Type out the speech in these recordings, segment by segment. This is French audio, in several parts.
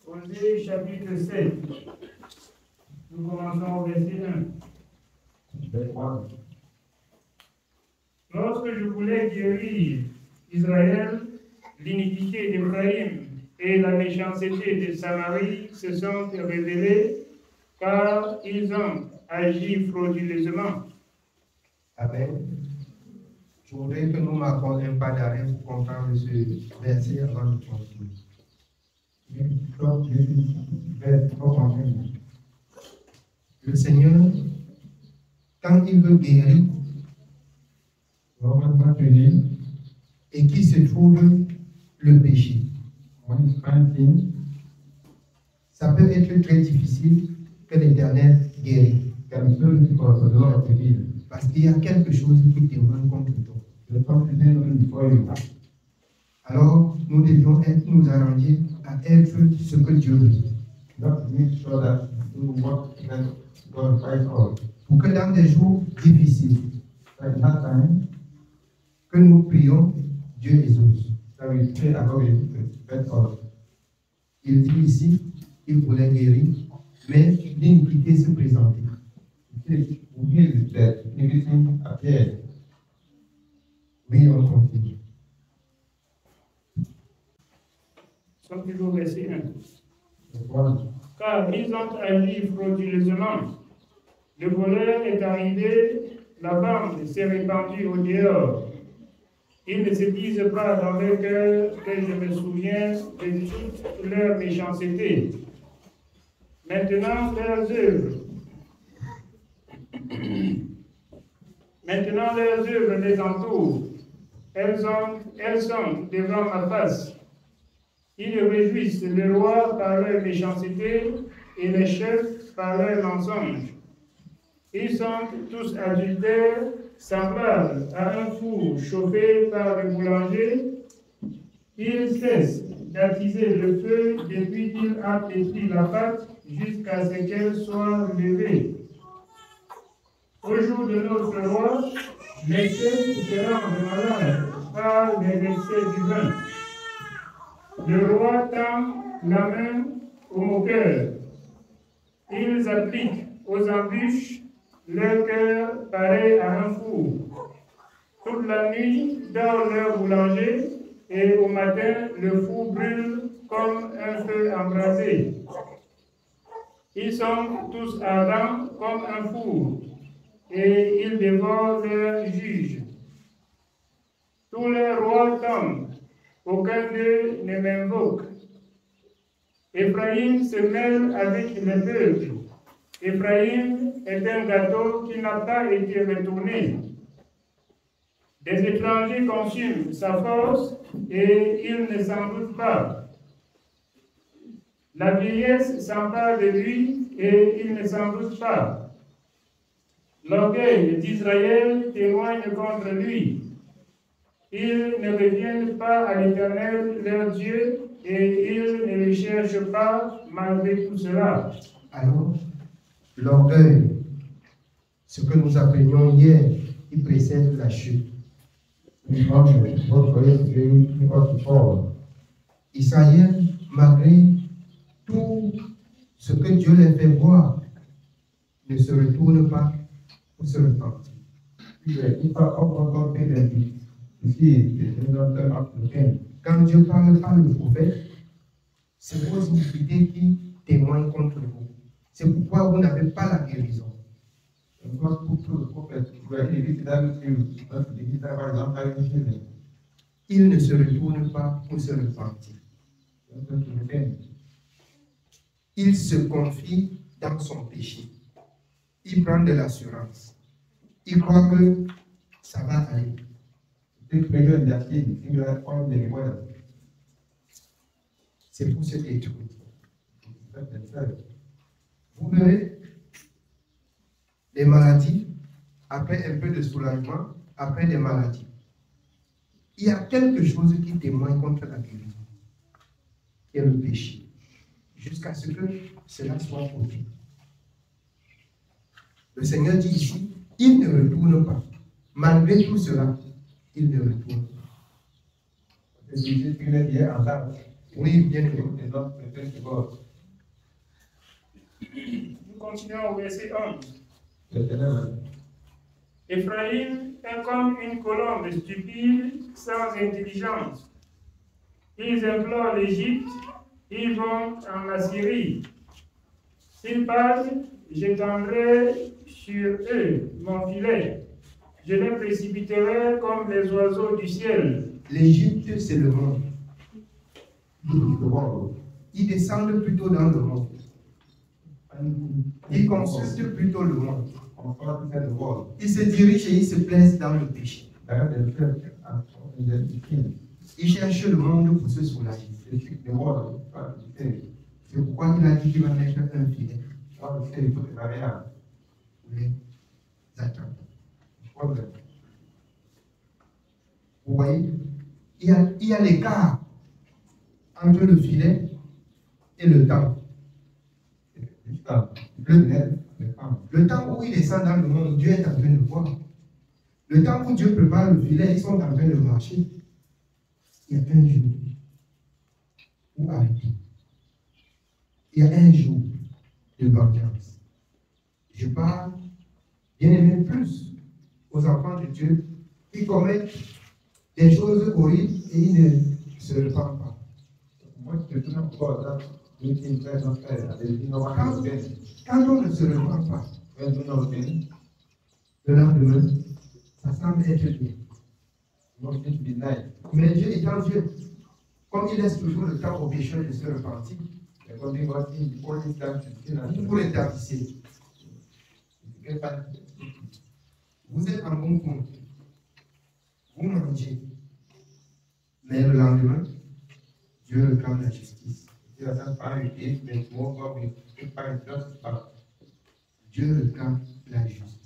Osée chapitre 7. Nous commençons au verset 1. Lorsque je voulais guérir Israël, l'iniquité d'Éphraïm et la méchanceté de Samarie se sont révélées, car ils ont agi frauduleusement. Amen. Je voudrais que nous marquions un pas d'arrêt pour comprendre ce verset avant de continuer. Le Seigneur, quand il veut guérir, et qui se trouve le péché, ça peut être très difficile que l'Éternel guérisse. Parce qu'il y a quelque chose qui témoigne contre toi. Alors, nous devions nous arranger à être ce que Dieu veut. Pour que dans des jours difficiles, que nous prions, Dieu exauce. Il dit ici, il voulait guérir, mais l'iniquité se présentait. Oui, on continue. Nous sommes toujours au verset 1. Car ils ont agi frauduleusement. Le voleur est arrivé, la bande s'est répandue au dehors. Ils ne se disent pas dans leur cœur que je me souviens de toute leur méchanceté. Maintenant leurs œuvres les entourent. Elles sont devant ma face. Ils réjouissent le roi par leur méchanceté et les chefs par leur mensonge. Ils sont tous adultères, semblables à un four chauffé par le boulanger. Ils cessent d'attiser le feu depuis qu'il a pétri la pâte jusqu'à ce qu'elle soit levée. Au jour de notre roi, les chefs se rendent malades par les excès du vin. Le roi tend la main aux moqueurs. Ils appliquent aux embûches leur cœur pareil à un four. Toute la nuit, dans leur boulanger, et au matin, le four brûle comme un feu embrasé. Ils sont tous ardents comme un four, et ils dévorent leurs juges. Tous les rois tombent, aucun d'eux ne m'invoque. Éphraïm se mêle avec les peuples. Éphraïm est un gâteau qui n'a pas été retourné. Des étrangers consument sa force et il ne s'en doute pas. La vieillesse s'empare de lui et il ne s'en doute pas. L'orgueil d'Israël témoigne contre lui. Ils ne reviennent pas à l'Éternel, leur Dieu, et ils ne le cherchent pas malgré tout cela. Alors, l'orgueil, ce que nous apprenions hier, qui précède la chute. Israël, malgré tout ce que Dieu les fait voir, ne se retourne pas pour se repentir. Quand Dieu parle par le prophète, c'est vos iniquités qui témoignent contre vous. C'est pourquoi vous n'avez pas la guérison. Il ne se retourne pas pour se repentir. Il se confie dans son péché. Il prend de l'assurance. Il croit que ça va aller. C'est pour se détruire. Vous verrez, les maladies, après un peu de soulagement, après des maladies, il y a quelque chose qui témoigne contre la guérison, qui est le péché, jusqu'à ce que cela soit ôté. Le Seigneur dit ici, il ne retourne pas. Malgré tout cela, il ne retourne pas. Oui, bien aimé. Is not referring to God. Nous continuons au verset 11. Verse 11. Éphraïm est comme une colombe stupide, sans intelligence. Ils implorent l'Égypte, ils vont en Assyrie. S'ils passent, j'étendrai sur eux mon filet. Je les précipiterai comme les oiseaux du ciel. L'Égypte, c'est le monde. The world. Ils descendent plutôt dans le monde. Ils consultent plutôt le monde. The world. Ils se dirigent et ils se plaisent dans le péché. Ils cherchent le monde pour se soulager. The world. C'est pourquoi il a dit qu'il va mettre un filet. Oui, exactement. Vous voyez, il y a l'écart entre le filet et le temps. Le temps où il descend dans le monde, Dieu est en train de voir. Le temps où Dieu prépare le filet, ils sont en train de marcher. Il y a un jour où arrêter. Il y a un jour de vengeance. Je parle, bien aimé, plus aux enfants de Dieu qui commettent des choses horribles et ils ne se repentent pas. Quand on ne se repent pas, le lendemain, ça semble être bien. Mais Dieu étant Dieu, comme il laisse toujours le temps aux pécheurs de se repentir, vous l'établissez. Vous êtes en bon compte. Vous mangez. Mais le lendemain, Dieu réclame la justice. Dieu réclame la justice.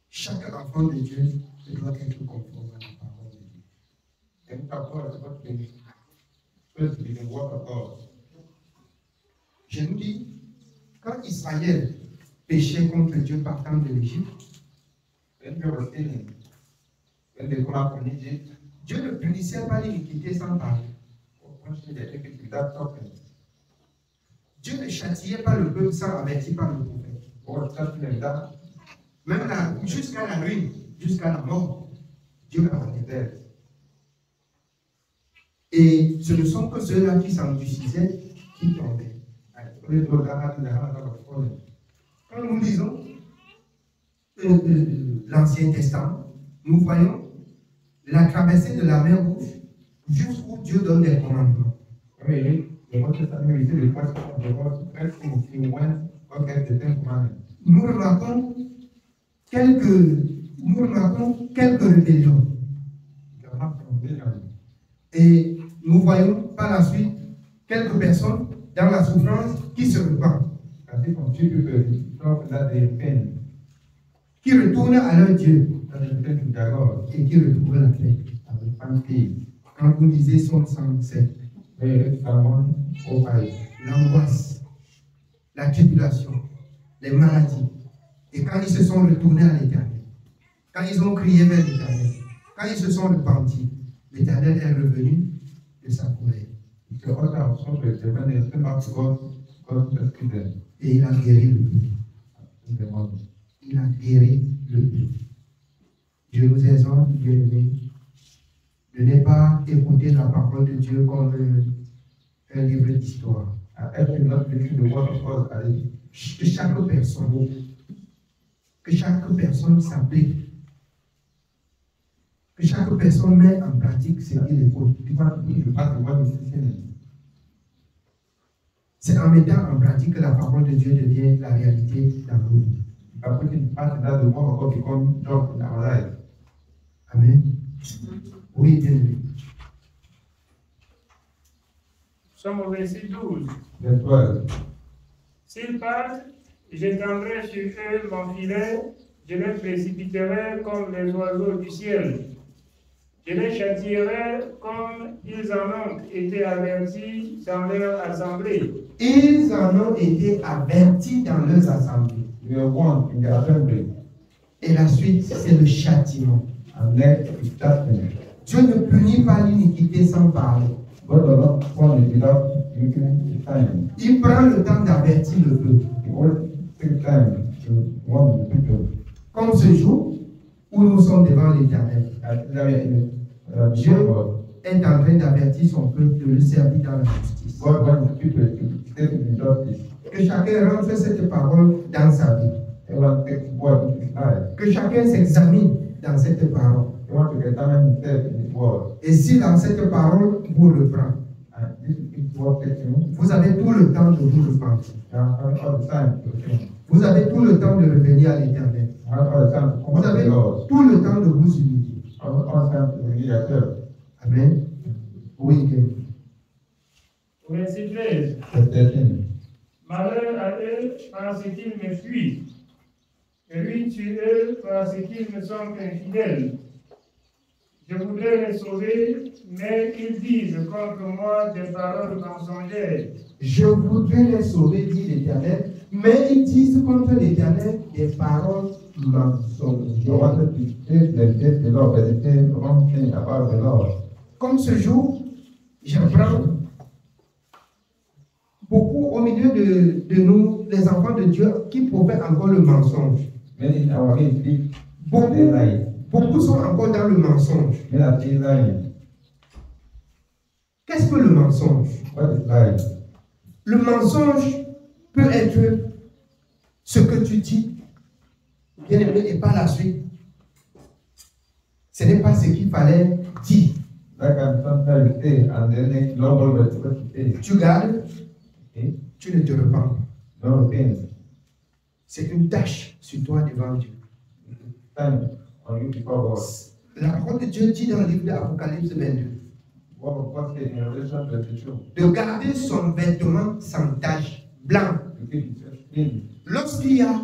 Chaque enfant de Dieu doit être conforme à la parole de Dieu. Je vous dis, quand Israël péchait contre Dieu partant de l'Égypte, Dieu ne punissait pas l'iniquité sans parler. Dieu ne châtiait pas le peuple sans avertir par le prophète. Même jusqu'à la ruine, jusqu'à la mort, Dieu avertissait. Et ce ne sont que ceux-là qui s'endurcissaient qui tombaient. Quand nous lisons l'Ancien Testament, nous voyons la traversée de la mer Rouge jusqu'où Dieu donne des commandements. Nous remarquons quelques rébellions. Et nous voyons par la suite quelques personnes dans la souffrance qui se repentent. Qui retournent à leur Dieu et qui retrouvent la paix. Quand vous lisez Somme 107, l'angoisse, la tribulation, les maladies, et quand ils se sont retournés à l'Éternel, quand ils ont crié vers l'Éternel, quand ils se sont repentis, l'Éternel est revenu de sa colère. Et il a guéri le peuple. Il a guéri le peuple. Je nous exhorte, bien-aimés, de ne pas écouter la parole de Dieu comme un livre d'histoire. Que chaque personne s'applique. Que chaque personne met en pratique ce qu'il écoute. C'est en mettant en pratique que la parole de Dieu devient la réalité dans nos vies. Amen. Oui, bien aimé. Nous sommes au verset 12. S'ils partent, j'étendrai sur eux mon filet, je les précipiterai comme les oiseaux du ciel. Je les châtierai comme ils en ont été avertis dans leur assemblée. Ils en ont été avertis dans leurs assemblées. Et la suite, c'est le châtiment. Dieu ne punit pas l'iniquité sans parler. God does not punish without giving time. Il prend le temps d'avertir le peuple. He always takes time to warn the people. Comme ce jour où nous sommes devant l'Éternel. Dieu est en train d'avertir son peuple de le servir dans la justice. God wants the people to stay in justice. Que chacun rentre cette parole dans sa vie. Everyone takes word into his life. Que chacun s'examine dans cette parole. He wants to examine himself in his word. Et si dans cette parole vous reprend, And this is what takes him. vous avez tout le temps de vous repentir. You have all the time to think. Vous avez tout le temps de revenir à l'Éternel. You have all the time to come Vous to avez the Lord. tout le temps de vous humilier. All the time to renew yourself. Amen. Oui, Ken. Au verset 13. Verse 13. Malheur à eux parce qu'ils me fuient. Ruine sur eux parce qu'ils me sont infidèles. Je voudrais les sauver, mais ils disent contre moi des paroles mensongères. Je voudrais les sauver, dit l'Éternel, mais ils disent contre l'Éternel des paroles You mensongères. wanted to take the Lord, but they say the wrong thing about the Lord. Comme ce jour, j'apprends beaucoup au milieu de nous, les enfants de Dieu, qui prophètent encore le mensonge. Many in our midst speak Beaucoup, they lie. beaucoup sont encore dans le mensonge. Many are still lying. Qu'est-ce que le mensonge? What is lying? Le mensonge peut être ce que tu dis, bien aimé, et par la suite, ce n'est pas ce qu'il fallait dire. Like I'm sometimes say, and then they don't know what to say. Tu gardes, Okay? tu ne te repens. No offense. C'est une tâche sur toi devant Dieu. Time on you before God. La parole de Dieu dit dans le livre d'Apocalypse 22 What was God said in Revelation 22? de garder son vêtement sans tache, blanc. To keep himself clean. Lorsqu'il y a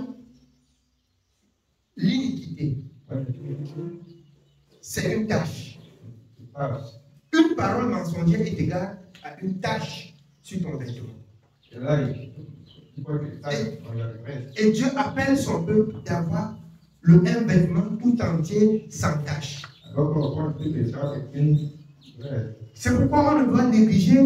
l'iniquité, When the people c'est une tâche. pass, Une parole mensongère est égale à une tâche sur ton vêtement. the lie, people get tight on your vest. Et Dieu appelle son peuple d'avoir un vêtement tout entier sans tache. God wants people to have a clean vest. C'est pourquoi on ne doit négliger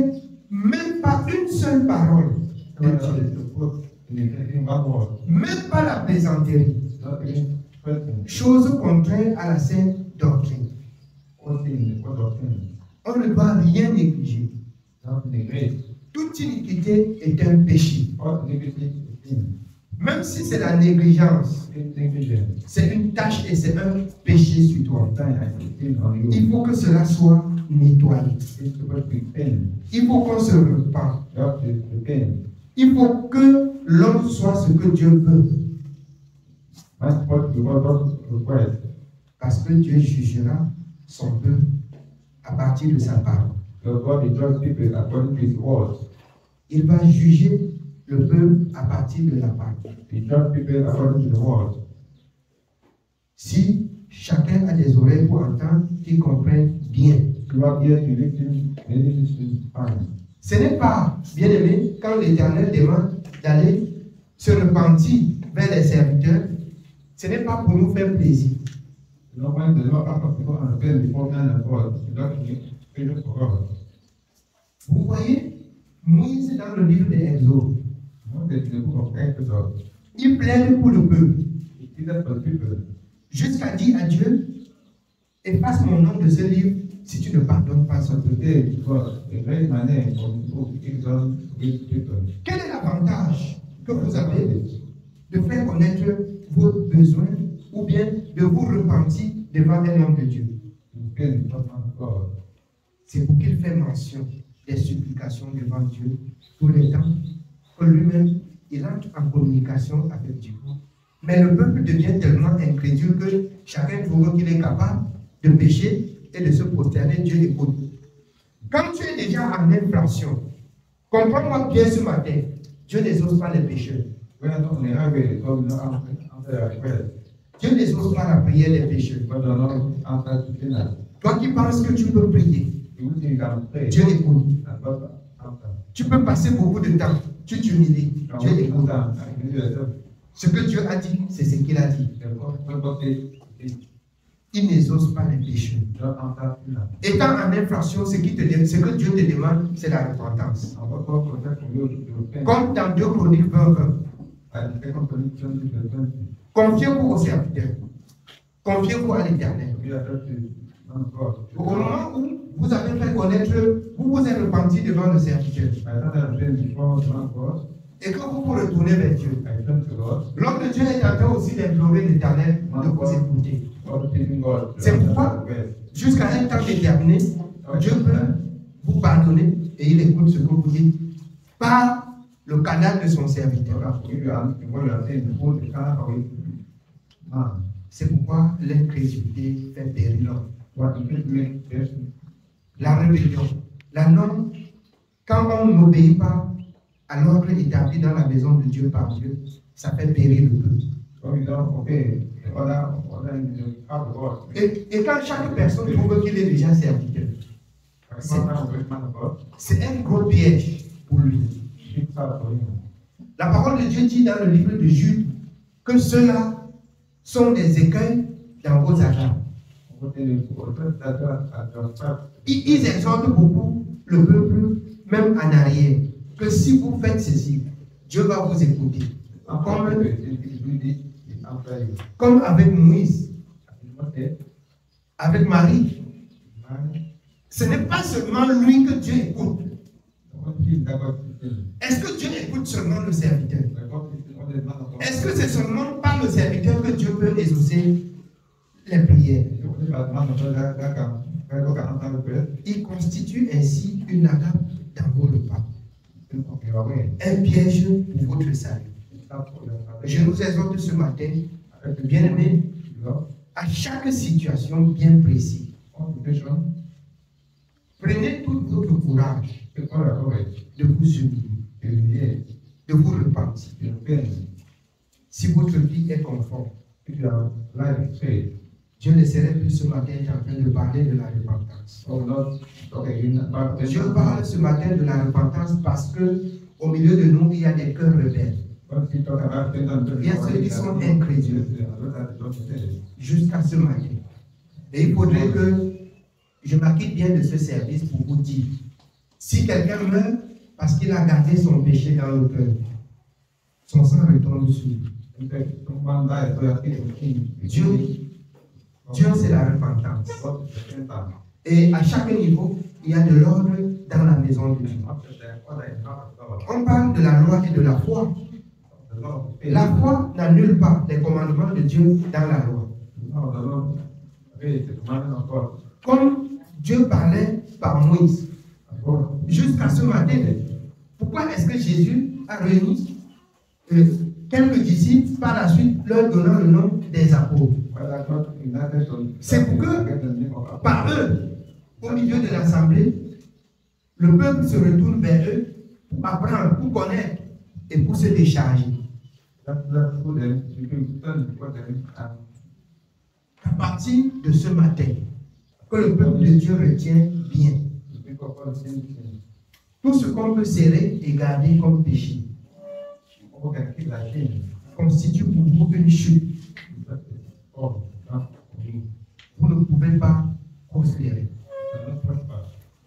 même pas une seule parole de Everyone Dieu. is to put in one word. Même pas la plaisanterie. Not even person. Chose contraire à la sainte doctrine. One thing, what of things. On ne doit rien négliger. Not neglect. Toute iniquité est un péché. All iniquity is sin. Même si c'est la négligence, Negligence. c'est une tâche et c'est un péché sur toi. Time and sin on you. Il faut que cela soit nettoyé. It's supposed to be clean. Il faut qu'on se repente. You have to repent. Il faut que l'homme soit ce que Dieu veut. Man's supposed to be what God requires. Parce que Dieu jugera son peuple à partir de sa parole. So God will judge people according to His words. Il va juger le peuple à partir de la parole. He judge people according to the words. Si chacun a des oreilles pour entendre, qu'il comprenne bien. You are here to listen, maybe listen fine. Ce n'est pas, bien aimé, quand l'Éternel demande d'aller se repentir vers les serviteurs, ce n'est pas pour nous faire plaisir. You know, when the Lord asks people and repent before man and God, it's not pleasure for God. Vous voyez, Moïse dans le livre des Exodes, What is the book of Exodus? il plaide pour le peuple, It is for people. jusqu'à dire à Dieu, efface mon nom de ce livre si tu ne pardonnes pas son peuple. Today, because a great my name from the book Exodus with people. Quel est l'avantage que vous avez de faire connaître vos besoins ou bien de vous repentir devant un homme de Dieu? Repent before man of God. C'est pour qu'il fait mention des supplications devant Dieu tous les temps que lui-même, il entre en communication avec Dieu. Mais le peuple devient tellement incrédule que chacun trouve qu'il est capable de pécher et de se prosterner. Dieu écoute. Quand tu es déjà en infraction, comprends-moi bien ce matin, Dieu n'exauce pas les pécheurs. We are not on the highway, God will not answer our request. Dieu n'exauce pas la prière des pécheurs. God will not answer to sinners. Toi qui penses que tu peux prier, You think you can pray, Dieu écoute. and God answer. Tu peux passer beaucoup de temps, tu t'humilies, Now, Dieu when you écoute. down and you yourself, Ce que Dieu a dit, c'est ce qu'il a dit. then God says, il n'exauce pas les péchés. Étant en infraction, ce que Dieu te demande, c'est la repentance. Comme dans 2 Chroniques 20. Confiez-vous au serviteur. Confiez-vous à l'Éternel. Au moment où vous avez fait connaître, vous vous êtes repenti devant le serviteur. Et que vous vous retournez vers Dieu. L'homme de Dieu est en train aussi d'implorer l'Éternel de vous écouter. C'est pourquoi, jusqu'à un temps déterminé, Dieu peut vous pardonner et il écoute ce que vous dites par le canal de son serviteur. C'est pourquoi l'incrédulité fait périr l'homme. La rébellion. La norme, quand on n'obéit pas à l'ordre établi dans la maison de Dieu par Dieu, ça fait périr le peuple. Et quand chaque personne trouve qu'il est déjà serviteur, c'est un gros piège pour lui. La parole de Dieu dit dans le livre de Jude que ceux-là sont des écueils dans vos agarres. Ils exhortent beaucoup le peuple, même en arrière, que si vous faites ceci, Dieu va vous écouter. Comme avec Moïse, avec Marie. Ce n'est pas seulement lui que Dieu écoute. Est-ce que Dieu écoute seulement le serviteur? Est-ce que c'est seulement par le serviteur que Dieu peut exaucer les prières? Il constitue ainsi une agape dans vos repas. Un piège pour votre salut. Je nous exhorte ce matin, bien-aimés, à chaque situation bien précise. Prenez tout votre courage de vous humilier, de vous repentir. Si votre vie est conforme, Dieu ne serait plus ce matin en train de parler de la repentance. Je parle ce matin de la repentance parce que au milieu de nous, il y a des cœurs rebelles. Il y a ceux qui sont incrédules jusqu'à ce matin. Et il faudrait que je m'acquitte bien de ce service pour vous dire, si quelqu'un meurt parce qu'il a gardé son péché dans le cœur, son sang retombe sur lui. Dieu c'est la repentance. Et à chaque niveau, il y a de l'ordre dans la maison de Dieu. On parle de la loi et de la foi. La foi n'annule pas les commandements de Dieu dans la loi. Comme Dieu parlait par Moïse, jusqu'à ce matin, pourquoi est-ce que Jésus a réuni quelques disciples, par la suite leur donnant le nom des apôtres? C'est pour que, par eux, au milieu de l'assemblée, le peuple se retourne vers eux pour apprendre, pour connaître et pour se décharger. À partir de ce matin, que le peuple de Dieu retient bien. Tout ce qu'on peut serrer et garder comme péché constitue pour vous une chute. Vous ne pouvez pas prospérer.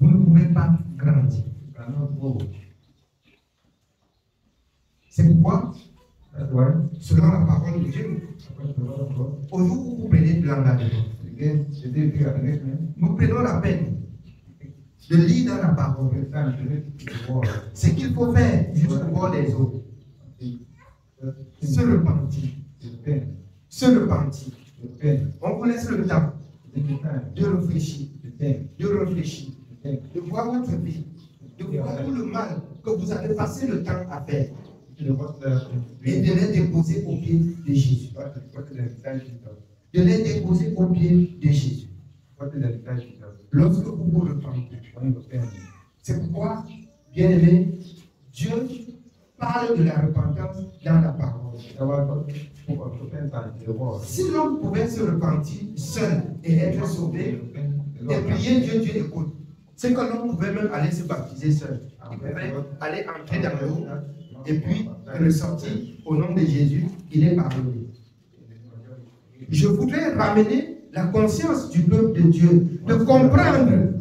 Vous ne pouvez pas grandir. C'est pourquoi, selon la parole de Dieu, au jour où vous prenez de l'engagement, nous prenons la peine de lire dans la parole ce qu'il faut faire jusqu'au bord des eaux. Se repentir. Se repentir. On vous laisse le temps de réfléchir, de voir votre vie, de voir tout le mal que vous avez passé le temps à faire et de les déposer au pied de Jésus. De les déposer au pied de Jésus. Lorsque vous vous repentez. C'est pourquoi, bien aimé, Dieu parle de la repentance dans la parole. Si l'homme pouvait se repentir seul et être sauvé, et prier Dieu, Dieu écoute. C'est que l'homme pouvait même aller se baptiser seul. Il pouvait aller entrer dans l'eau et puis ressortir au nom de Jésus, il est pardonné. Je voudrais ramener la conscience du peuple de Dieu, de comprendre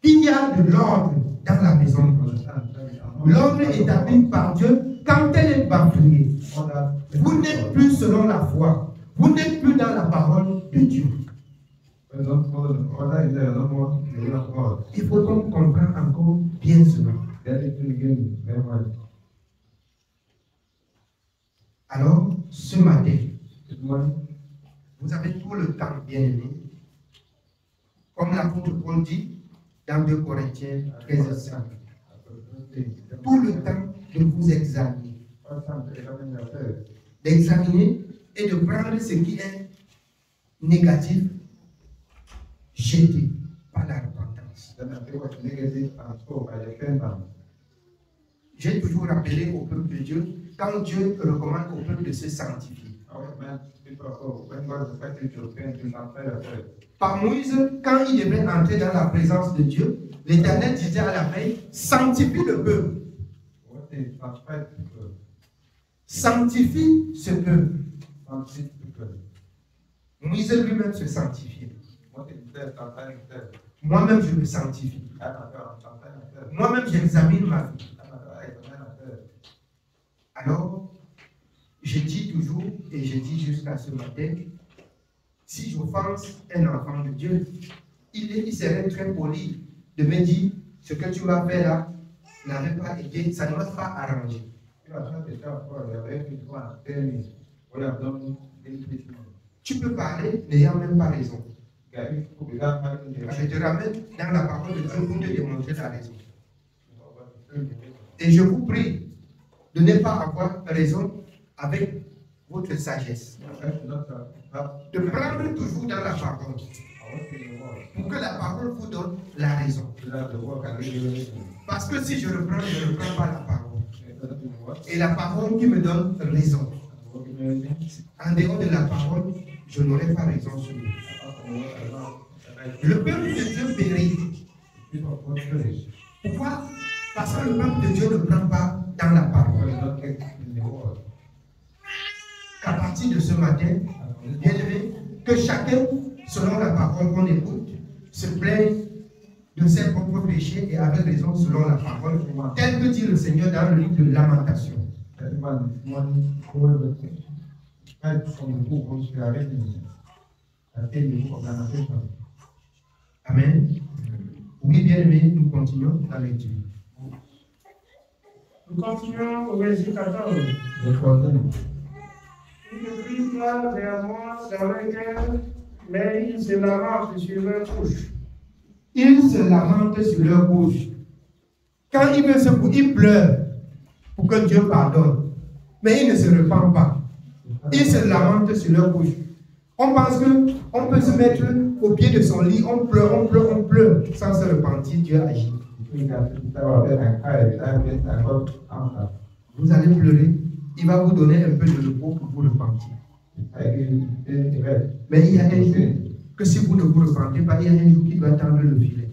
qu'il y a de l'ordre dans la maison de Dieu. L'ordre établi par Dieu, quand elle est bafouillée, vous n'êtes plus selon la foi, vous n'êtes plus dans la parole de Dieu. Il faut qu'on comprenne encore bien cela. Alors, ce matin, vous avez tout le temps, bien aimé, comme l'apôtre Paul dit dans 2 Corinthiens 13, tout le temps de vous examiner, d'examiner et de prendre ce qui est négatif, jeté par la repentance. J'ai toujours rappelé au peuple de Dieu, quand Dieu recommande au peuple de se sanctifier. Par Moïse, quand il devait entrer dans la présence de Dieu, l'Éternel disait à la veille, sanctifie le peuple. Sanctifie ce peuple. Moïse lui-même se sanctifiait. Moi-même, je me sanctifie. Moi-même, j'examine ma vie. Alors, je dis toujours, et je dis jusqu'à ce matin, si j'offense un enfant de Dieu, il serait très poli de me dire, ce que tu m'as fait là n'avait pas été, ça ne m'a pas arrangé. Tu peux parler n'ayant même pas raison. Je te ramène dans la parole de Dieu pour te démontrer la raison. Et je vous prie de ne pas avoir raison avec votre sagesse. De prendre toujours dans la parole. Pour que la parole vous donne la raison. Parce que si je reprends, je ne reprends pas la parole. Et la parole qui me donne raison. En dehors de la parole, je n'aurai pas raison sur lui. Le peuple de Dieu périt. Pourquoi? Parce que le peuple de Dieu ne prend pas dans la parole. Qu'à partir de ce matin, bien aimé, que chacun, selon la parole qu'on écoute, se plaigne de ses propres péchés et avec raison selon la parole, tel que dit le Seigneur dans le livre de Lamentation. Amen. Oui, bien aimé, nous continuons la lecture. Nous continuons au verset 14. Ils ne crient pas vers moi dans leur cœur, mais ils se lamentent sur leur bouche. Ils se lamentent sur leur bouche. Quand ils veulent se coucher, ils pleurent pour que Dieu pardonne. Mais ils ne se repentent pas. Ils se lamentent sur leur bouche. On pense qu'on peut se mettre au pied de son lit, on pleure, sans se repentir, Dieu agit. Vous allez pleurer, il va vous donner un peu de repos pour vous repentir. Mais il y a un jour que si vous ne vous repentez pas, il y a un jour qui doit tendre le filet.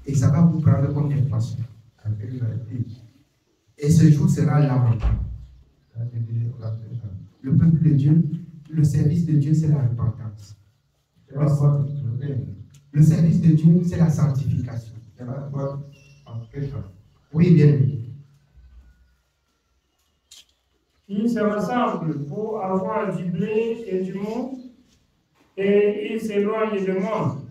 Et ça va vous prendre comme des poissons. Et ce jour sera lamentable. Le peuple de Dieu, le service de Dieu, c'est la repentance. Le service de Dieu, c'est la sanctification. Oui, bien aimé. Ils se rassemblent pour avoir du blé et du mou, et ils s'éloignent de moi.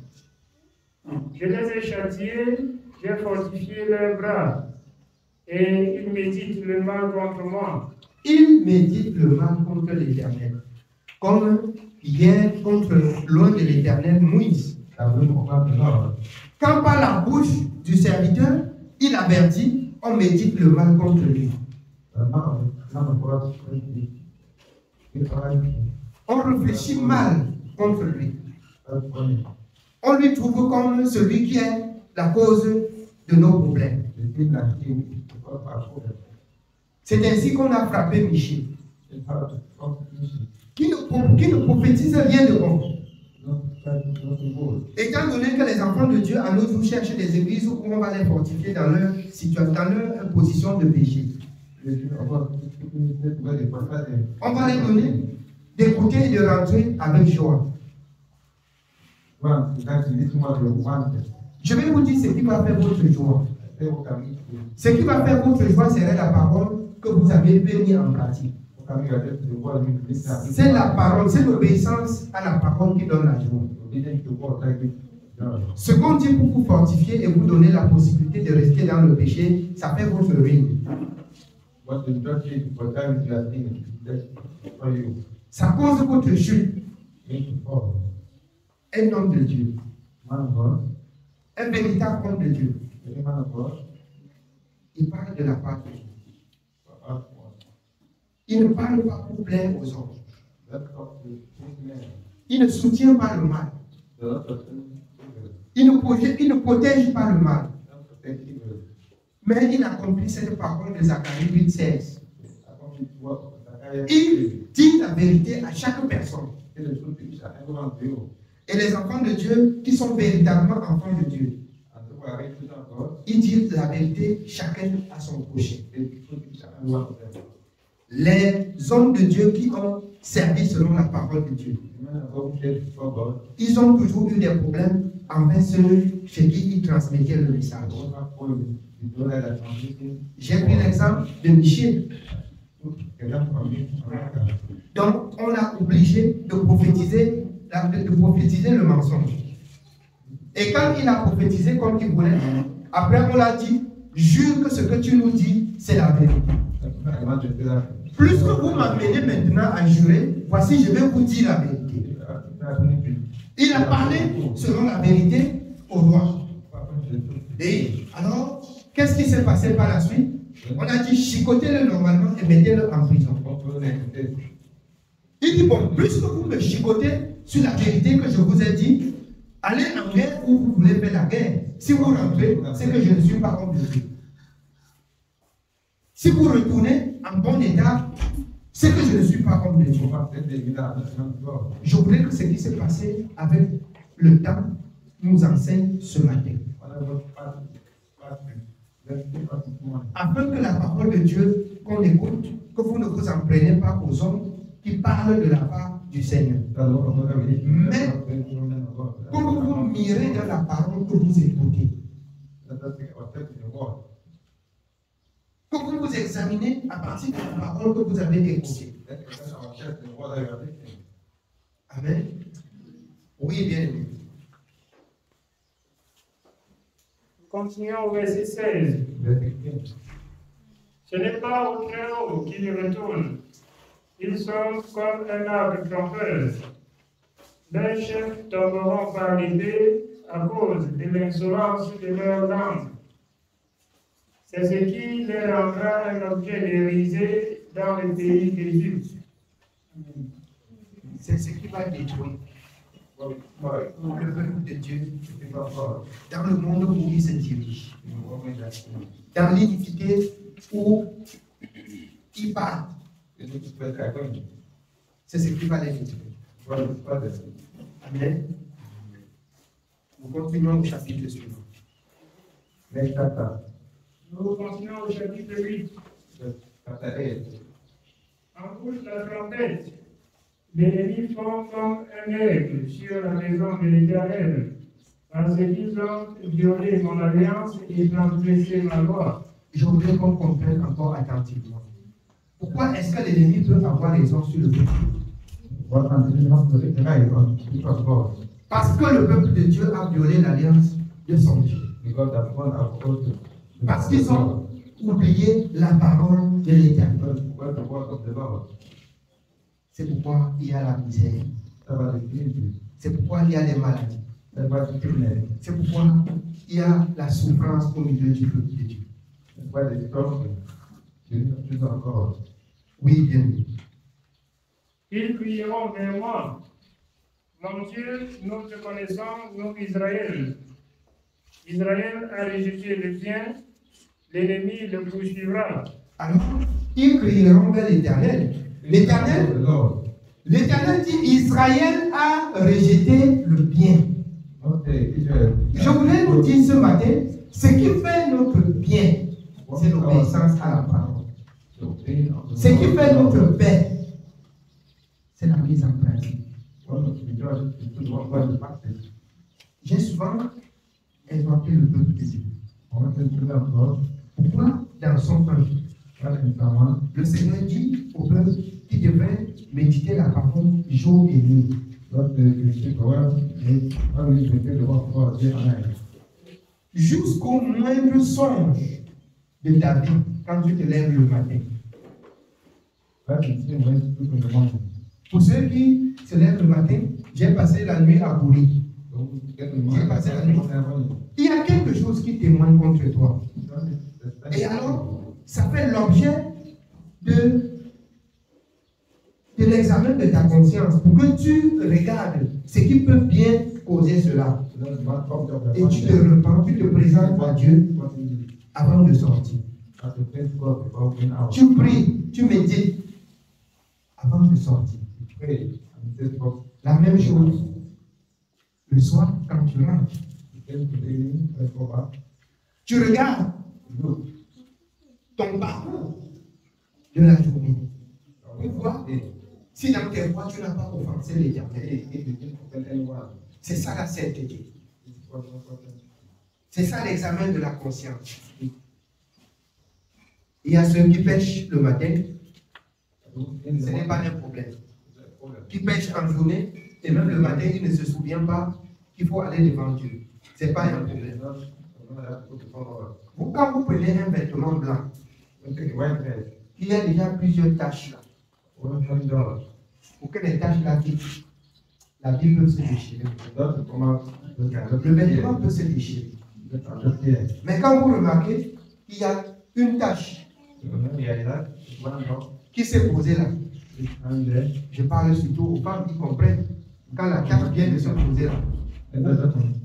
Je les ai châtiés, j'ai fortifié leurs bras, et ils méditent le mal contre moi. Ils méditent le mal contre l'Éternel, comme hier contre l'eau de l'Éternel Moïse. Quand par la bouche du serviteur, il avertit, on médite le mal contre lui. On réfléchit mal contre lui. On lui trouve comme celui qui est la cause de nos problèmes. C'est ainsi qu'on a frappé Michée, qui ne prophétise rien de bon. Étant donné que les enfants de Dieu à nos jours cherchent des églises où on va les fortifier dans leur situation, dans leur position de péché, on va les donner d'écouter et de rentrer avec joie. Je vais vous dire ce qui va faire votre joie. Ce qui va faire votre joie serait la parole que vous avez mis en pratique. C'est la parole, c'est l'obéissance à la parole qui donne la joie. Ce qu'on dit pour vous fortifier et vous donner la possibilité de rester dans le péché, ça fait votre ruine. Ça cause votre chute. Un homme de Dieu, un véritable homme de Dieu, il parle de la part de Dieu. Il ne parle pas pour plaire aux hommes. Il ne soutient pas le mal. Il ne protège pas le mal. Mais il accomplit cette parole de Zacharie 8,16. Il dit la vérité à chaque personne. Et les enfants de Dieu qui sont véritablement enfants de Dieu, ils disent la vérité chacun à son prochain. Les hommes de Dieu qui ont servi selon la parole de Dieu, ils ont toujours eu des problèmes envers ceux chez qui ils transmettaient le message. J'ai pris l'exemple de Michel. Donc, on l'a obligé de prophétiser le mensonge. Et quand il a prophétisé comme il voulait, après on l'a dit, jure que ce que tu nous dis, c'est la vérité. Plus que vous m'amenez maintenant à jurer, voici, je vais vous dire la vérité. Il a parlé selon la vérité au roi. Et alors, qu'est-ce qui s'est passé par la suite? On a dit chicotez-le normalement et mettez-le en prison. Il dit, bon, plus que vous me chicotez sur la vérité que je vous ai dit, allez en guerre où vous voulez faire la guerre. Si vous rentrez, c'est que je ne suis pas comme Dieu. Si vous retournez en bon état, c'est que je ne suis pas comme Dieu. Je voudrais que ce qui s'est passé avec le temps nous enseigne ce matin. Afin que la parole de Dieu qu'on écoute, que vous ne vous en prenez pas aux hommes qui parlent de la part du Seigneur. Mais comme vous mirez dans la parole que vous écoutez, que vous vous examinez à partir de la parole que vous avez écoutée. Amen. Oui, bien aimé. Continuons au verset 16. Ce n'est pas au Très-Haut qui les retourne. Ils sont comme un arbre trompeur. Leurs chefs tomberont par l'épée à cause de l'insolence de leur langue. C'est ce qui les rendra un objet de risée dans le pays d'Égypte. C'est ce qui va détruire le peuple de Dieu dans le monde où il se dirige, dans l'iniquité où il part. C'est ce qui va les détruire. Amen. Nous continuons au chapitre suivant. Nous continuons au chapitre 8. En pousse la trompette. Les ennemis font comme un aigle sur la maison de l'Éternel, parce qu'ils ont violé mon alliance et transgressé ma loi. Je voudrais qu'on comprenne encore attentivement. Pourquoi est-ce que l'ennemi peut avoir raison sur le peuple? Parce que le peuple de Dieu a violé l'alliance de son Dieu. Parce qu'ils ont oublié la parole de l'Éternel. C'est pourquoi il y a la misère. C'est pourquoi il y a les maladies. C'est pourquoi il y a la souffrance au milieu du peuple de Dieu. Oui, bien oui. Ils crieront vers moi. Mon Dieu, nous te connaissons, nous Israël. Israël a rejeté le bien, l'ennemi le poursuivra. Alors, ils crieront vers l'Éternel. L'Éternel dit Israël a rejeté le bien. Je voulais vous dire ce matin, ce qui fait notre bien, c'est l'obéissance à la parole. Ce qui fait notre paix, c'est la mise en pratique. One of the judges is to what the practice. J'ai souvent exhorté le peuple de Dieu. I want to do that God. Pourquoi dans son peuple, That in someone, le Seigneur dit au peuple qu'il devrait méditer la parole jour et nuit. that the speak the word is only to do the work of God day and night. Jusqu'au moindre songe de ta vie quand tu te lèves le matin. That is the way to do in the morning. Pour ceux qui se lèvent le matin, j'ai passé la nuit à courir. So get the morning. Il y a quelque chose qui témoigne contre toi. Et alors, ça fait l'objet de l'examen de ta conscience pour que tu regardes ce qui peut bien causer cela. Et tu te repens, tu te présentes à Dieu avant de sortir. Tu pries, tu médites avant de sortir. La même chose, le soir, quand tu rentres, tu regardes ton parcours de la journée. Pour voir si dans tes voies tu n'as pas offensé l'Éternel. C'est ça la sainteté. C'est ça l'examen de la conscience. Il y a ceux qui pêchent le matin, ce n'est pas un problème. Qui pêchent en journée, et même le matin, ils ne se souviennent pas qu'il faut aller devant Dieu. Ce n'est pas un problème. Vous, quand vous prenez un vêtement blanc, il y a déjà plusieurs taches là. Pour que les taches là quittent, la vie peut se déchirer. Le vêtement peut se déchirer. Mais quand vous remarquez, il y a une tache qui s'est posée là. Je parle surtout aux femmes qui comprennent. Quand la tache vient de se poser là,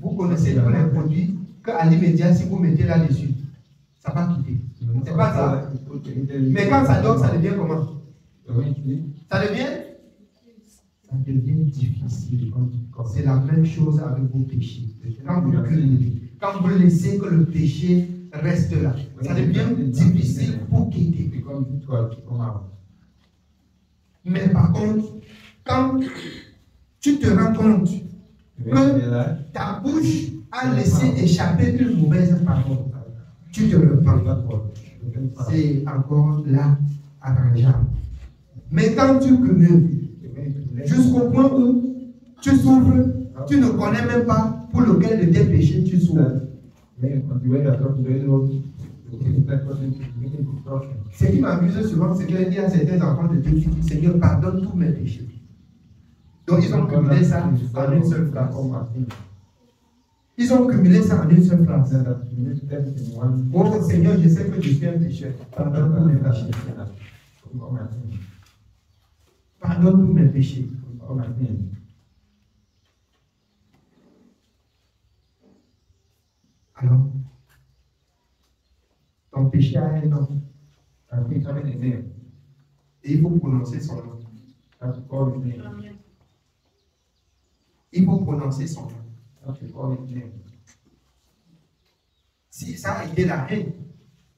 vous connaissez tous les produits qu'à l'immédiat, si vous mettez là-dessus, ça va quitter. C'est pas ça. Mais quand ça donne, ça devient comment? Ça devient difficile. C'est la même chose avec vos péchés. Quand vous laissez que le péché reste là, ça devient difficile pour quitter. Mais par contre, quand tu te rends compte que ta bouche a laissé échapper une mauvaise parole, tu te repens. C'est encore là arrangeable. Mais quand tu cumules jusqu'au point où tu souffres, tu ne connais même pas pour lequel de tes péchés tu souffres. Ce qui m'amuse souvent, c'est qu'il y a certains enfants de Dieu qui disent Seigneur, pardonne tous mes péchés. Donc ils ont cumulé ça en une seule phrase. Ils ont cumulé ça en une seule phrase. Oh Seigneur, je sais que je suis un pécheur. Pardonne tous mes péchés. Pardonne tous mes péchés. Alors, ton péché a un nom. Et il faut prononcer son nom. Il faut prononcer son nom. Si ça a été la haine,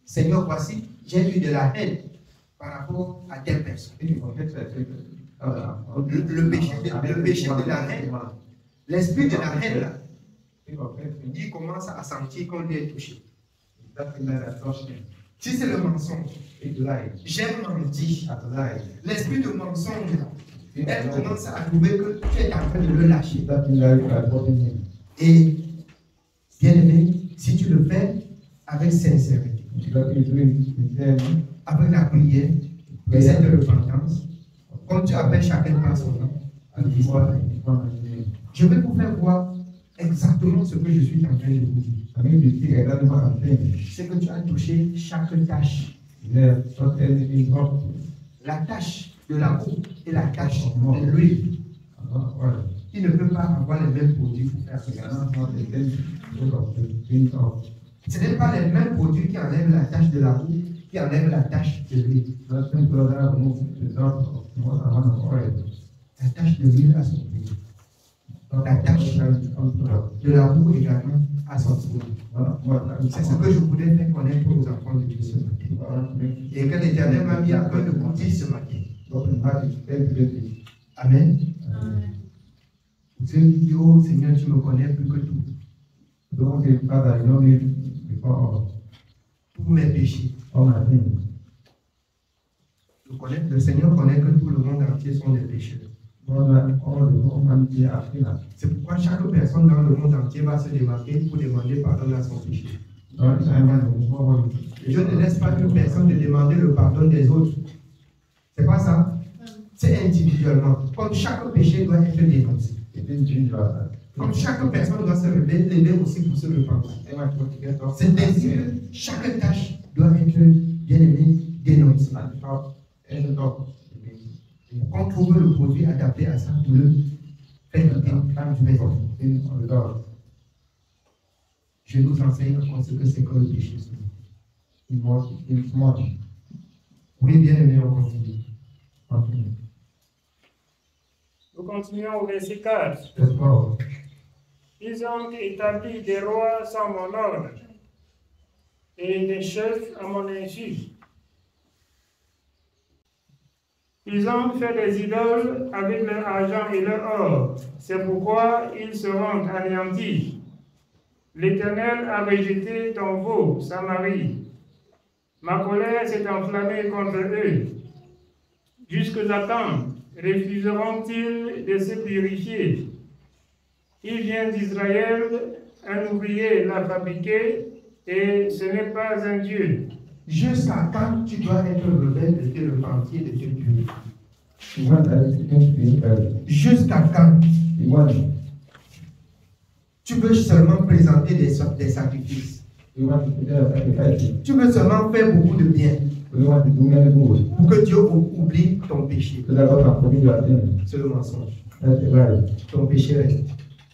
Seigneur, voici, j'ai eu de la haine par rapport à telle personne. Le péché de la haine, l'esprit de la haine, là, il commence à sentir qu'on lui est touché. Si c'est le mensonge, j'aime mentir. L'esprit de mensonge, elle commence à trouver que tu es en train de le lâcher. Et bien aimé, si tu le fais avec sincérité, avec la prière et cette repentance, comme tu appelles chacun par son nom, je vais vous faire voir exactement ce que je suis en train de vous dire. C'est que tu as touché chaque tâche. La tâche de la peau et la tâche de l'huile. Il ne peut pas avoir les mêmes produits pour faire cela. Ce n'est pas les mêmes produits qui enlèvent la tâche de la peau, qui enlèvent la tâche de l'huile. La tâche de l'huile a son prix. La tâche de la boue également a son prix. C'est ce que je voulais faire connaître aux enfants de Dieu ce matin. Et que l'Éternel m'a mis à cœur de vous dire ce matin. Amen. Pour ceux qui disent, oh Seigneur, tu me connais plus que tout. Don't say, Father, I know you before Tous mes péchés. all my sins. Le Seigneur connaît que tout le monde entier sont des pécheurs. All the humanity are sinners. C'est pourquoi chaque personne dans le monde entier va se démarquer pour demander pardon à son péché. Don't say, I want to move forward. Dieu ne laisse pas une personne de demander le pardon des autres. C'est pas ça? C'est individuellement. Comme chaque péché doit être dénoncé. It didn't change your life. Comme chaque personne doit se lever aussi pour se repentir. Everyone put together. C'est ainsi que chaque tâche doit être, bien aimé, dénoncée. And stop, end up. Qu'on trouve le produit adapté à ça pour le faire quitter du maison. Sin on the door. Je nous enseigne en ce que c'est que le péché. In small. Oui, bien aimé, on continue. Continue. Nous continuons au verset 4. Let's go. Ils ont établi des rois sans mon ordre et des chefs à mon insu. Ils ont fait des idoles avec leur argent et leur or. C'est pourquoi ils seront anéantis. L'Éternel a rejeté ton veau, Samarie. Ma colère s'est enflammée contre eux. Jusqu'à quand refuseront-ils de se purifier? Il vient d'Israël, un ouvrier l'a fabriqué, et ce n'est pas un Dieu. Jusqu'à quand tu dois être rebelle de te repentir, de te purifier? You want everything to be better. Jusqu'à quand You want tu veux seulement présenter des sacrifices? to sacrifice. Tu veux seulement faire beaucoup de bien You want to do many good. pour que Dieu oublie ton péché. So that God can forgive your sin. C'est le mensonge. That's the right. Ton péché reste.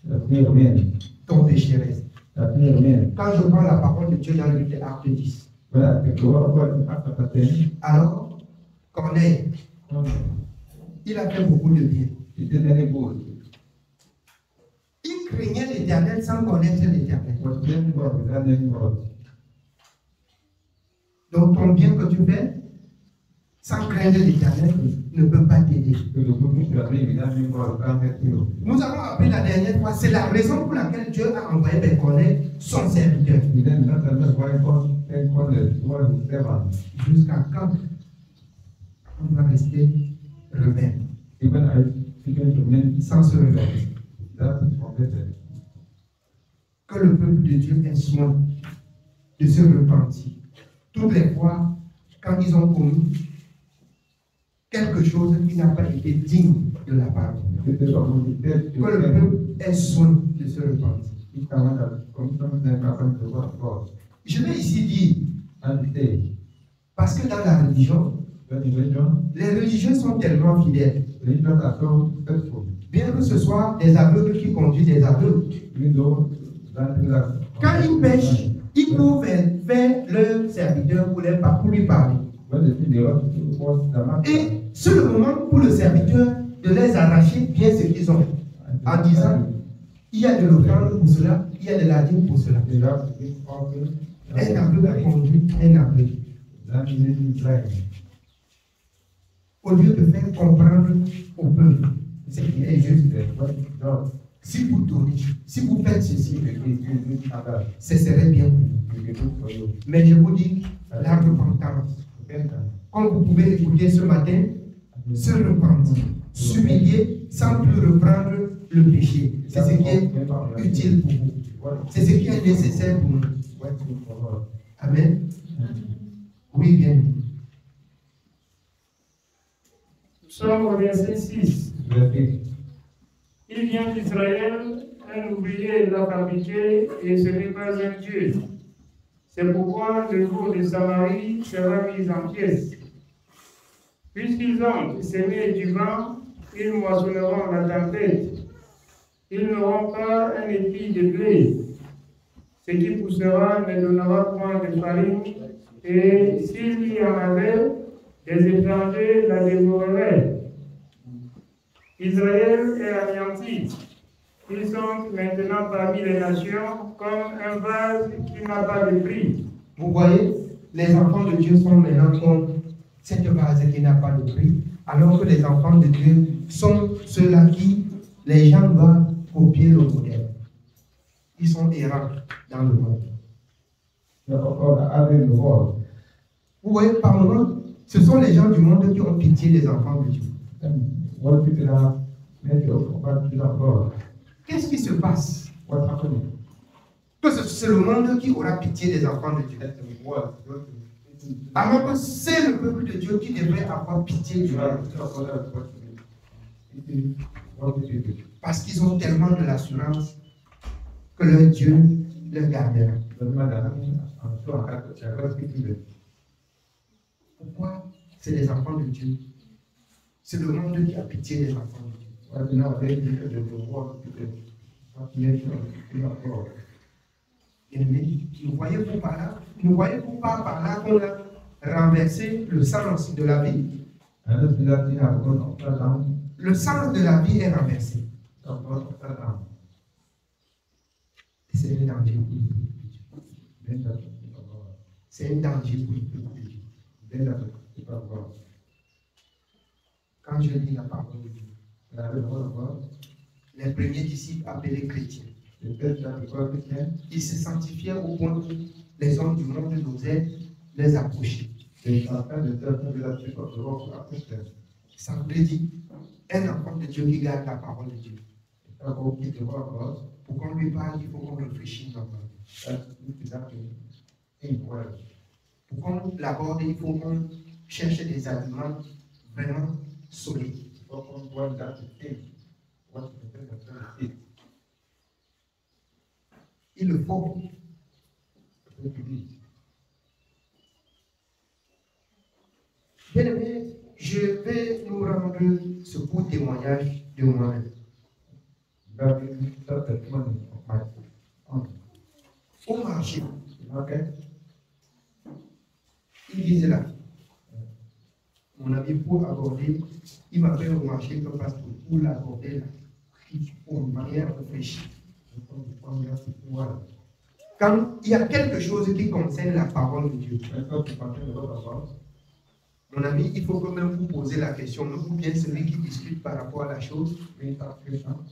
That's me remain. Ton péché reste. That's me remain. Quand je prends la parole de Dieu dans le livre des Actes 10, When I think about God in Acts chapter 10, alors Corneille, il a fait beaucoup de bien. he did any good. Il craignait l'Éternel sans connaître l'Éternel. Was fearing God without knowing God. Donc ton bien que tu fais, sans craindre l'Éternel, ne peut pas t'aider. So the good which you are doing without knowing God can't help you. Nous avons appris la dernière fois, c'est la raison pour laquelle Dieu a envoyé Ben Corneille, son serviteur. And then that's why God sent Cornelius, one of his servants. Jusqu'à quand on va rester rebelle, Even I speaking to men, sans se rebeller? that's converted. Que le peuple de Dieu ait soin de se repentir. Toutes les fois, quand ils ont commis quelque chose qui n'a pas été digne de la parole. Que le peuple ait soin de se repentir. Je vais ici dire, parce que dans la religion, les religieux sont tellement fidèles. Bien que ce soit des aveugles qui conduisent des aveugles. Quand ils pêchent, ils peuvent faire leur serviteur pour lui parler. Et c'est le moment pour le serviteur de les arracher bien ce qu'ils ont. En disant, il y a de l'offrande pour cela, il y a de la dîme pour cela. Un aveugle a conduit un aveugle. Au lieu de faire comprendre au peuple ce qui est juste. Si vous donnez, si vous faites ceci, ce serait bien pour vous. Mais je vous dis, la repentance, comme vous pouvez écouter ce matin, se repentir, s'humilier sans plus reprendre le péché. C'est ce qui est utile pour vous. C'est ce qui est nécessaire pour nous. Amen. Oui, bien. Nous sommes au verset 6. Il vient d'Israël, un ouvrier l'a fabriqué, et ce n'est pas un Dieu. C'est pourquoi le veau de Samarie sera mis en pièces. Puisqu'ils ont semé du vent, ils moissonneront la tempête. Ils n'auront pas un épi de blé. Ce qui poussera ne donnera point de farine, et s'il y en avait, les étrangers la dévoreraient. Israël est anéanti. Ils sont maintenant parmi les nations comme un vase qui n'a pas de prix. Vous voyez, les enfants de Dieu sont maintenant comme cette vase qui n'a pas de prix. Alors que les enfants de Dieu sont ceux-là qui, les gens doivent copier le modèle. Ils sont errants dans le monde. Vous voyez, par moment, ce sont les gens du monde qui ont pitié des enfants de Dieu. Qu'est-ce qui se passe? Que c'est le monde qui aura pitié des enfants de Dieu. Alors que c'est le peuple de Dieu qui devrait avoir pitié du monde. Parce qu'ils ont tellement de l'assurance que leur Dieu leur gardera. Pourquoi? C'est les enfants de Dieu. C'est le monde qui a pitié des enfants de Dieu. Nous voyez-vous par là? Nous voyez-vous pas par là qu'on a renversé le sens de la vie? Le sens de la vie est renversé. Et c'est un danger pour le peuple de Dieu. C'est un danger pour le peuple de Dieu. Quand je lis la parole de Dieu, les premiers disciples appelés chrétiens, ils se sanctifiaient au point où les hommes du monde n'osaient les approcher. Ça voulait dire un enfant de Dieu qui garde la parole de Dieu. Pour qu'on lui parle, il faut qu'on réfléchisse normalement. Pour qu'on l'aborde, il faut qu'on cherche des arguments vraiment solides. Il le faut. Bien aimé, je vais nous rendre ce court témoignage de moi-même. Au marché, il disait là, mon ami, pour aborder, il m'appelle au marché comme pasteur, pour l'aborder là, pour bien réfléchir. Quand il y a quelque chose qui concerne la parole de Dieu, mon ami, il faut quand même vous poser la question, même ou bien celui qui discute par rapport à la chose,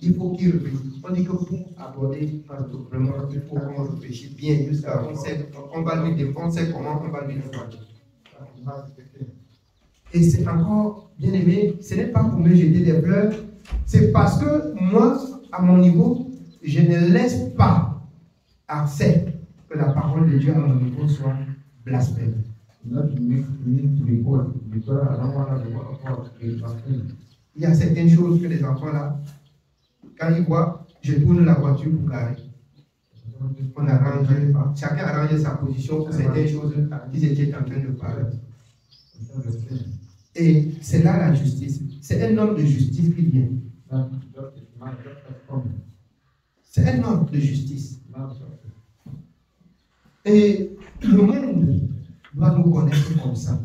il faut qu'il réfléchisse. On dit que pour aborder vraiment, il faut qu'on réfléchisse bien jusqu'à on va lui dépendre, on sait comment on va lui dépendre. Et c'est encore, bien aimé, ce n'est pas pour me jeter des fleurs, c'est parce que moi, à mon niveau, je ne laisse pas accès que la parole de Dieu à mon niveau soit blasphémée. Il y a certaines choses que les enfants là, quand ils voient, je tourne la voiture pour garer. On arrange, chacun arrange sa position pour certaines choses qu'ils étaient en train de parler. Et c'est là la justice. C'est un homme de justice qui vient. C'est un homme de justice. Et le monde doit nous connaître comme ça.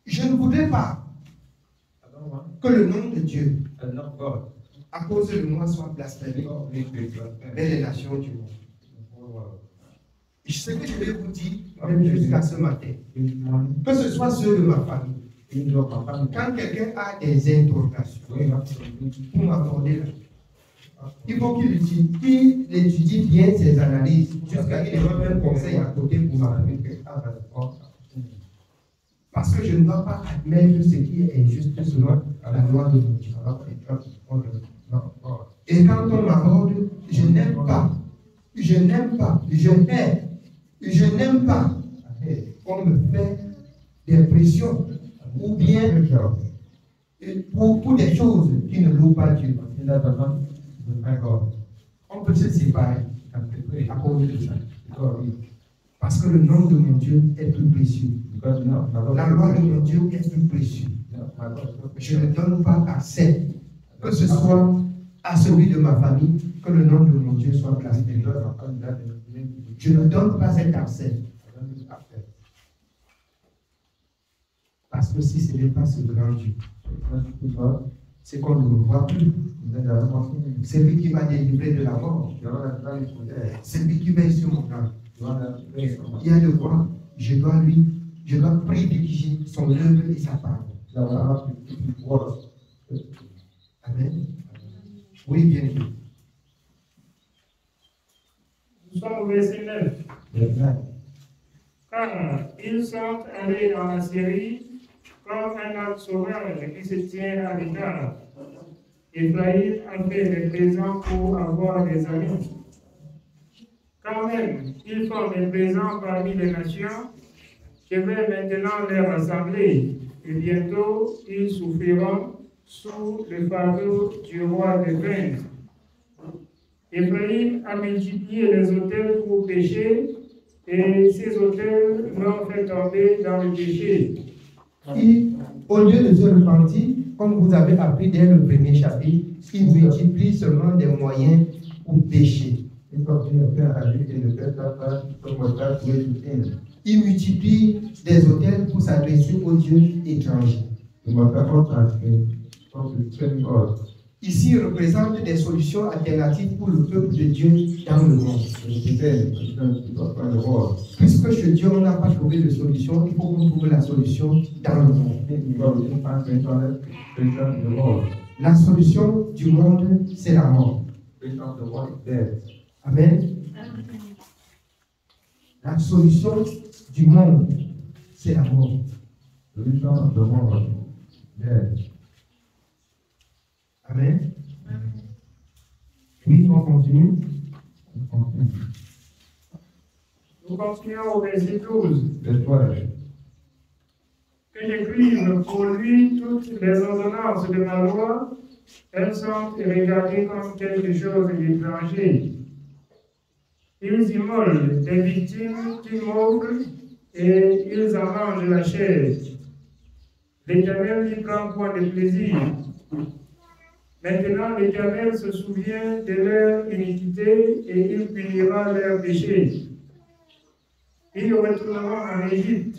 Je ne voudrais pas que le nom de Dieu, à cause de moi, soit blasphémé dans les nations du monde. Ce que je vais vous dire, même jusqu'à ce matin, que ce soit ceux de ma famille, quand quelqu'un a des interrogations pour m'accorder là, il faut qu'il étudie bien ses analyses jusqu'à qu'il ait un conseil à côté pour m'appeler. Parce que je ne dois pas admettre ce qui est injuste selon la loi de mon Dieu. Et quand on m'aborde, je n'aime pas, je n'aime pas qu'on me fait des pressions ou bien pour des choses qui ne louent pas Dieu. On peut se séparer à cause de ça. Parce que le nom de mon Dieu est plus précieux. La loi de mon Dieu est plus précieuse. Je ne donne pas accès, que ce soit à celui de ma famille, que le nom de mon Dieu soit blasphémé. Je ne donne pas cet accès. Parce que si ce n'est pas ce grand Dieu, c'est qu'on ne le voit plus. C'est lui qui m'a délivré de la mort. C'est lui qui veille sur mon âme. Il y a de quoi je je dois privilégier son œuvre et sa parole. that I have to keep his word. Amen. Oui, bien sûr. Nous sommes au verset 9. Amen. Car ils sont allés en Assyrie comme un arbre sauvage qui se tient à l'écart. Ephraïm a fait des présents pour avoir des amis. Quand même, ils font des présents parmi les nations. Je vais maintenant les rassembler, et bientôt ils souffriront sous le fardeau du roi des princes. Ephraïm a multiplié les autels pour pécher, et ces autels l'ont fait tomber dans le péché. Et au lieu de se repentir, comme vous avez appris dès le premier chapitre, il multiplie seulement des moyens pour pécher. Il continue à faire agir et ne fait pas faire comme on a trouvé tout in. Il multiplie des autels pour s'adresser aux dieux étrangers. You must therefore transmit from the same God. Ici, il représente des solutions alternatives pour le peuple de Dieu dans le monde. Puisque chez Dieu, on n'a pas trouvé de solution, il faut qu'on trouve la solution dans le monde. La solution du monde, c'est la mort. Amen. La solution du monde, c'est la mort. Amen. Oui, on continue. Nous continuons au verset 12. Verse 12. Que j'écrive pour lui toutes les ordonnances de ma loi, elles sont regardées comme quelque chose d'étranger. Ils immolent des victimes qui mourent et ils en mangent la chair. L'Éternel y prend point de plaisir. Maintenant, l'Éternel se souvient de leur iniquité et il punira leur péché. Ils retourneront en Égypte.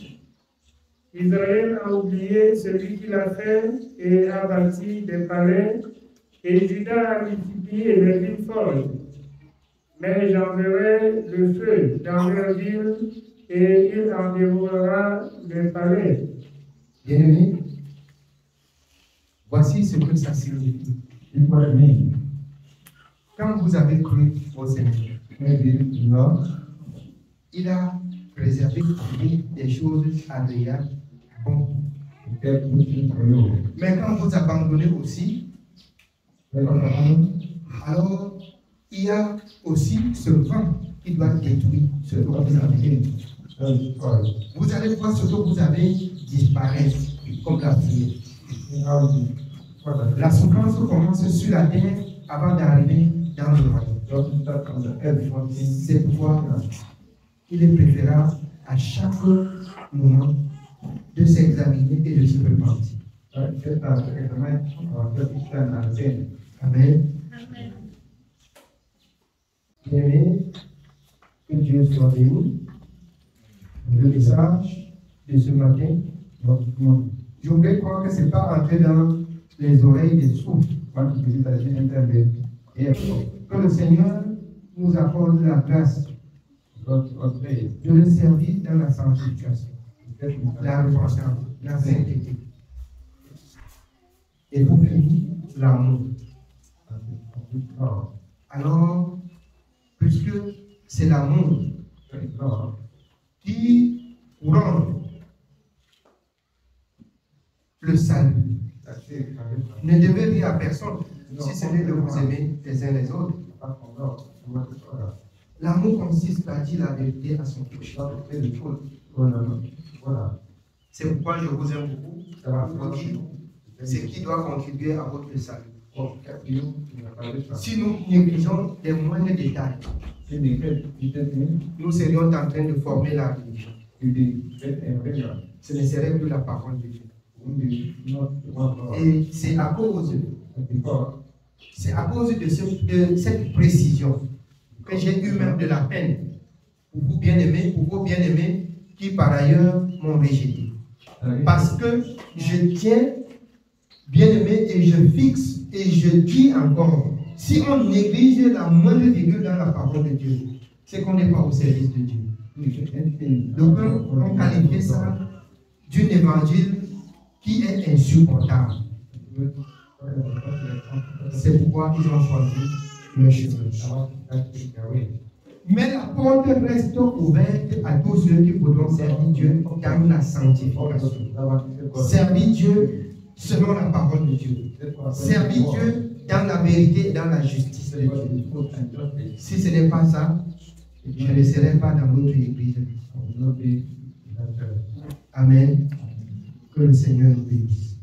Israël a oublié celui qu'il a fait et a bâti des palais, et Juda a multiplié les villes fortes. Mais j'enverrai le feu dans leur ville et il en dévorera les palais. Bien-aimés, voici ce que ça signifie. Quand vous avez cru au Seigneur, il a préservé des choses agréables, bon. Mais quand vous abandonnez aussi, alors il y a aussi ce vent qui doit détruire ce que vous avez. Vous allez voir ce que vous avez disparaître comme la fumée. La souffrance commence sur la terre avant d'arriver dans le royaume. C'est pourquoi il est préférable à chaque moment de s'examiner et de se repentir. Amen. Bien-aimés, que Dieu soit béni. Le message de ce matin, je voudrais croire que ce n'est pas entré dans les oreilles des sourds. Que le Seigneur nous accorde la grâce de le servir dans la sanctification, la repentance, la sainteté. Et pour finir, l'amour. Alors, puisque c'est l'amour qui rend le salut, ne devez dire à personne si ce n'est de vous aimer les uns les autres. L'amour consiste à dire la vérité à son prochain. C'est pourquoi je vous aime beaucoup. Pour dire ce qui doit contribuer à votre salut. Si nous négligeons les moindres détails, nous serions en train de former la religion. Ce ne serait plus la parole de Dieu. Et c'est à cause de cette précision que j'ai eu même de la peine pour vous bien-aimés, pour vos bien-aimés qui par ailleurs m'ont rejeté. Parce que je tiens bien-aimés et je fixe et je dis encore, si on néglige la moindre virgule dans la parole de Dieu, c'est qu'on n'est pas au service de Dieu. Donc on qualifie ça d'un évangile qui est insupportable. C'est pourquoi ils ont choisi le chemin. Mais la porte reste ouverte à tous ceux qui voudront servir Dieu dans la sanctification. Servir Dieu selon la parole de Dieu. Servir Dieu dans la vérité et dans la justice de Dieu. Si ce n'est pas ça, je ne serai pas dans notre église. Amen. Que le Seigneur nous bénisse.